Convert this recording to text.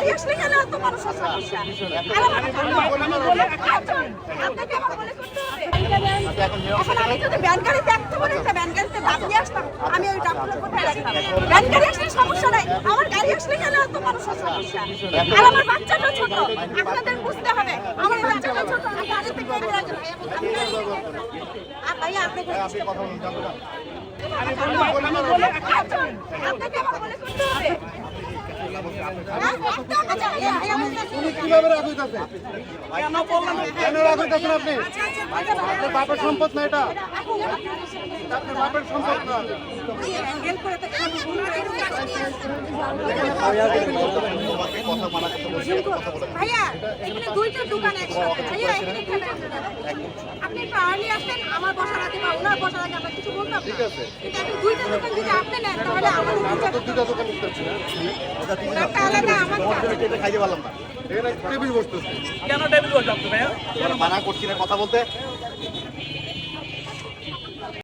গাড়ি আসলে কেন এত মানুষের সমস্যা? আপনাকে আমার মনে করতে হবে। এখন আমি যদি ভ্যান গাড়িতে একটা বলে একটা ভ্যান গাড়িতে ভাত নিয়ে আসতাম, আমি ওই ডাক্তার কোথায় রাখতাম? ভ্যান গাড়ি আসলে সমস্যা নাই, আমার গাড়ি আসলে কেন এত মানুষের সমস্যা? আর আমার বাচ্চাটা ছোট, আপনাদের বুঝতে হবে আমার বাচ্চাটা ছোট, আমি গাড়িতে কেন রাখবো? ভাইয়া আপনি কথা বলুন, জানতে চান? আপনাকে আমার মনে করতে হবে। কিভাবে রাখতেছে? কেন রাখতেছেন আপনি? আপনার বাপের সম্পদ না এটা, আপনার বাপের সম্পদ না। ভাইয়া এখানে দুইটা দোকান একসাথে, ভাইয়া এখানে কেন আপনি একটু আর্লি আসেন, আমার বসার আগে বা ওনার বসার আগে আমরা কিছু বলতাম। ঠিক আছে, কিন্তু আপনি দুইটা দোকান যদি আপনি নেন তাহলে আমার দুইটা দোকান করতেছি না, ওনারটা আলাদা, আমারটা খাইতে পারলাম না। এখানে টেবিল বসতেছে, কেন টেবিল বসে ভাইয়া? মানা করছি না কথা বলতে।